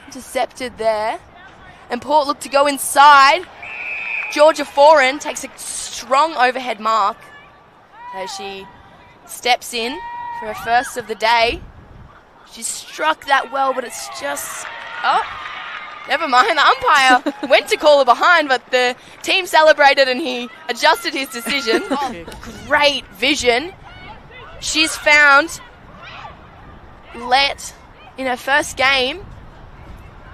Intercepted there. And Port look to go inside. Georgia Foran takes a strong overhead mark as she steps in for her first of the day. She struck that well, but it's just... Oh, never mind. The umpire went to call her behind, but the team celebrated and he adjusted his decision. Great vision. She's found Let in her first game.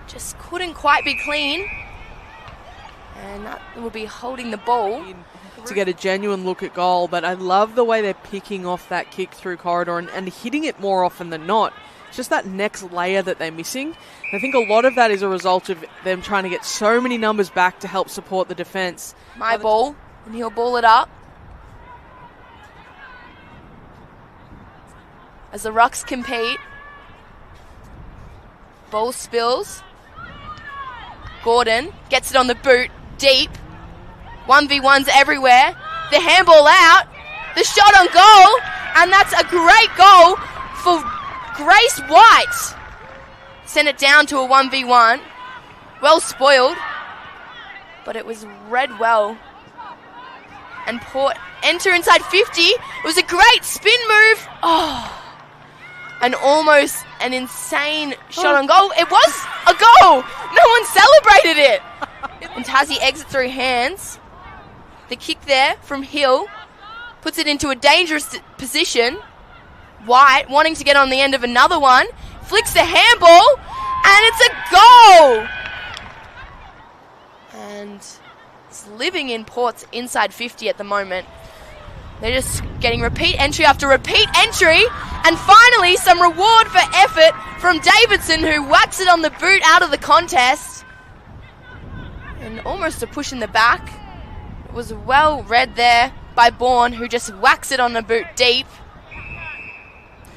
Just couldn't quite be clean. And that will be holding the ball. To get a genuine look at goal, but I love the way they're picking off that kick through corridor and hitting it more often than not. It's just that next layer that they're missing. And I think a lot of that is a result of them trying to get so many numbers back to help support the defence. My ball, and he'll ball it up. As the Rucks compete. Ball spills. Gordon gets it on the boot, deep. 1v1s everywhere. The handball out. The shot on goal. And that's a great goal for Grace White. Sent it down to a 1v1. Well spoiled. But it was read well. And Port enter inside 50. It was a great spin move. Oh. And almost an insane shot on goal. It was a goal. No one celebrated it. And Tassie exits through hands. The kick there from Hill puts it into a dangerous position. White wanting to get on the end of another one. Flicks the handball. And it's a goal. And it's living in Port's inside 50 at the moment. They're just getting repeat entry after repeat entry. And finally, some reward for effort from Davidson, who whacks it on the boot out of the contest. And almost a push in the back. It was well read there by Bourne, who just whacks it on the boot deep.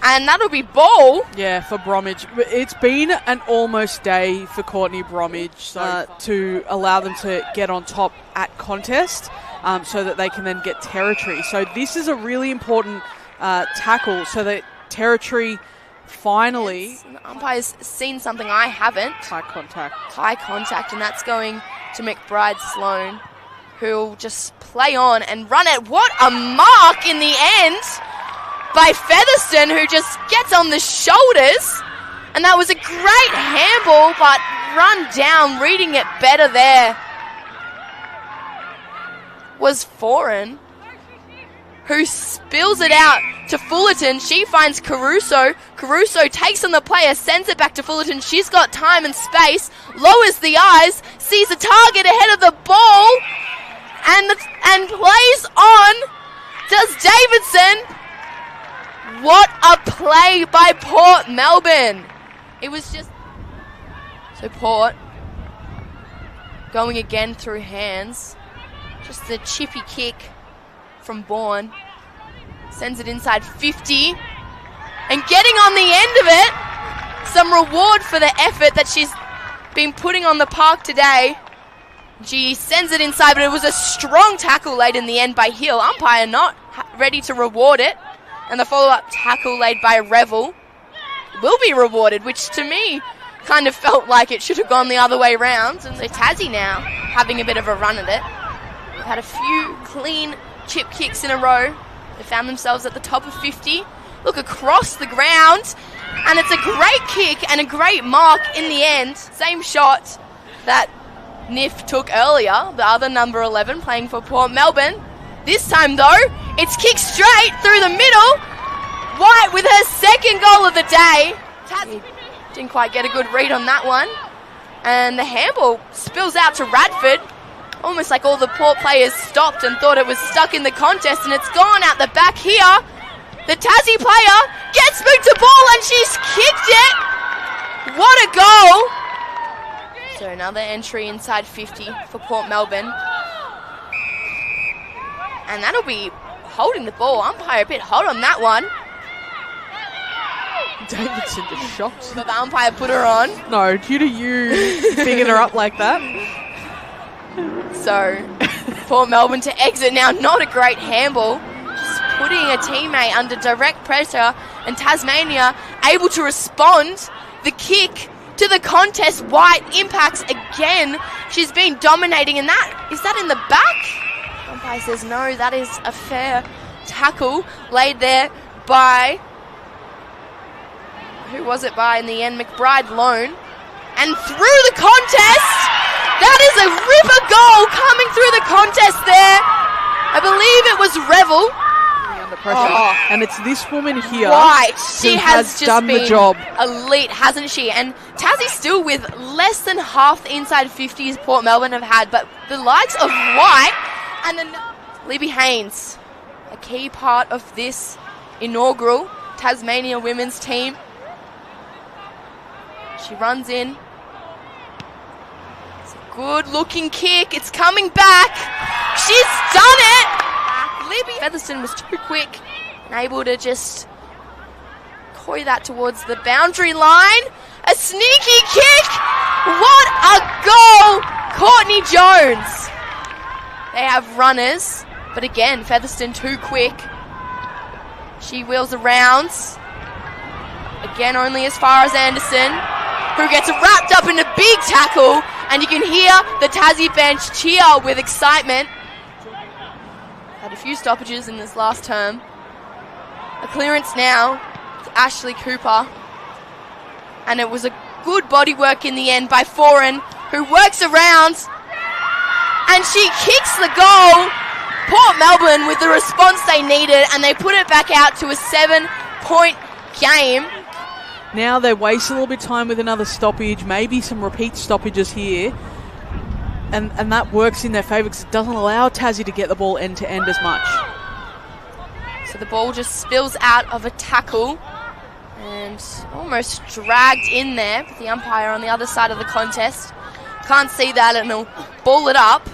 And that'll be ball. Yeah, for Bromwich. It's been an almost day for Courtney Bromwich to allow them to get on top at contest so that they can then get territory. So this is a really important tackle so that territory finally... Yes, the umpire's seen something I haven't. High contact. High contact, and that's going to McBride Sloan, who'll just play on and run it. What a mark in the end by Featherston, who just gets on the shoulders. And that was a great handball, but run down, reading it better there was Foran, who spills it out to Fullerton. She finds Caruso. Caruso takes on the player, sends it back to Fullerton. She's got time and space, lowers the eyes, sees a target ahead of the ball, and plays on. Does Davidson. What a play by Port Melbourne. It was just... So Port going again through hands. Just a chippy kick from Bourne. Sends it inside 50. And getting on the end of it, some reward for the effort that she's been putting on the park today. She sends it inside, but it was a strong tackle laid in the end by Hill. Umpire not ready to reward it. And the follow-up tackle laid by Revel will be rewarded, which to me kind of felt like it should have gone the other way round. And so Tassie now having a bit of a run at it. They've had a few clean chip kicks in a row. They found themselves at the top of 50. Look across the ground. And it's a great kick and a great mark in the end. Same shot that Niff took earlier, the other number 11 playing for Port Melbourne. This time, though, it's kicked straight through the middle. White with her second goal of the day. Tassie didn't quite get a good read on that one. And the handball spills out to Radford. Almost like all the Port players stopped and thought it was stuck in the contest, and it's gone out the back here. The Tassie player gets moved to ball, and she's kicked it. What a goal. So another entry inside 50 for Port Melbourne. And that'll be holding the ball. Umpire a bit hot on that one. Davidson just shocked. But the umpire put her on. No, due to you picking her up like that. So, Port Melbourne to exit now. Not a great handball. Just putting a teammate under direct pressure. And Tasmania able to respond. The kick to into the contest. White impacts again. She's been dominating, and is that in the back? Umpire says no, that is a fair tackle laid there by, who was it by in the end? McBride Lone. And through the contest, that is a ripper goal coming through the contest there. I believe it was Revel. Under pressure. And it's this woman here. Right, she has just done been the job. Elite, hasn't she? And Tassie still with less than half the inside 50s Port Melbourne have had, but the likes of White and then Libby Haynes, a key part of this inaugural Tasmania women's team. She runs in. It's a good looking kick. It's coming back. She's done it. Libby Featherston was too quick and able to just coy that towards the boundary line. A sneaky kick. What a goal. Courtney Jones. They have runners, but again, Featherston too quick. She wheels around. Again, only as far as Anderson, who gets wrapped up in a big tackle, and you can hear the Tassie bench cheer with excitement. Had a few stoppages in this last term. A clearance now to Ashley Cooper. And it was a good body work in the end by Foran, who works around, and she kicks the goal. Port Melbourne with the response they needed, and they put it back out to a 7-point game. Now they waste a little bit of time with another stoppage, maybe some repeat stoppages here. And that works in their favour because it doesn't allow Tassie to get the ball end to end as much. So the ball just spills out of a tackle and almost dragged in there. But the umpire on the other side of the contest can't see that, and he'll ball it up.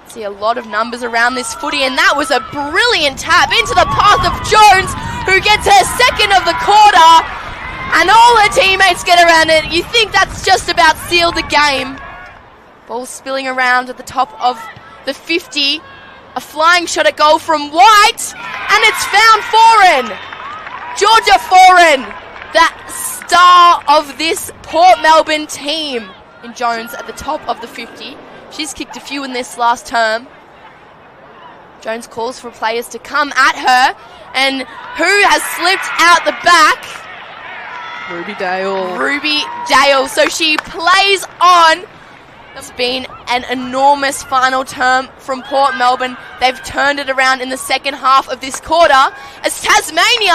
See a lot of numbers around this footy, and that was a brilliant tap into the path of Jones, who gets her second of the quarter. And all her teammates get around it. You think that's just about sealed the game. Ball spilling around at the top of the 50. A flying shot at goal from White. And it's found Foran. Georgia Foran, the star of this Port Melbourne team. And Jones at the top of the 50. She's kicked a few in this last term. Jones calls for players to come at her. And who has slipped out the back? Ruby Dale. So she plays on. It's been an enormous final term from Port Melbourne. They've turned it around in the second half of this quarter as Tasmania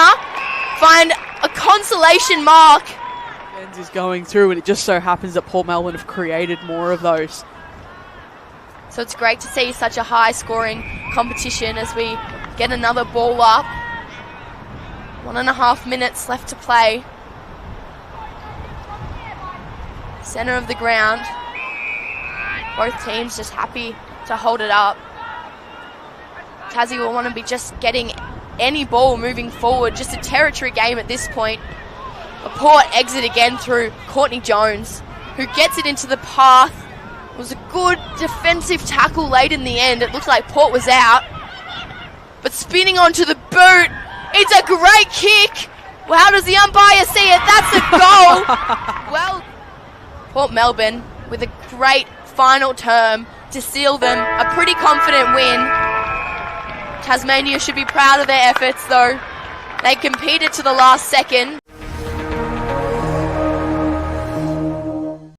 find a consolation mark. Benz is going through, and it just so happens that Port Melbourne have created more of those. So it's great to see such a high scoring competition as we get another ball up. 1.5 minutes left to play. Center of the ground. Both teams just happy to hold it up. Tassie will want to be just getting any ball moving forward. Just a territory game at this point. A Port exit again through Courtney Jones, who gets it into the path. It was a good defensive tackle late in the end. It looked like Port was out. But spinning onto the boot. It's a great kick. Well, how does the umpire see it? That's a goal. Well, Port Melbourne with a great final term to seal them. A pretty confident win. Tasmania should be proud of their efforts though. They competed to the last second.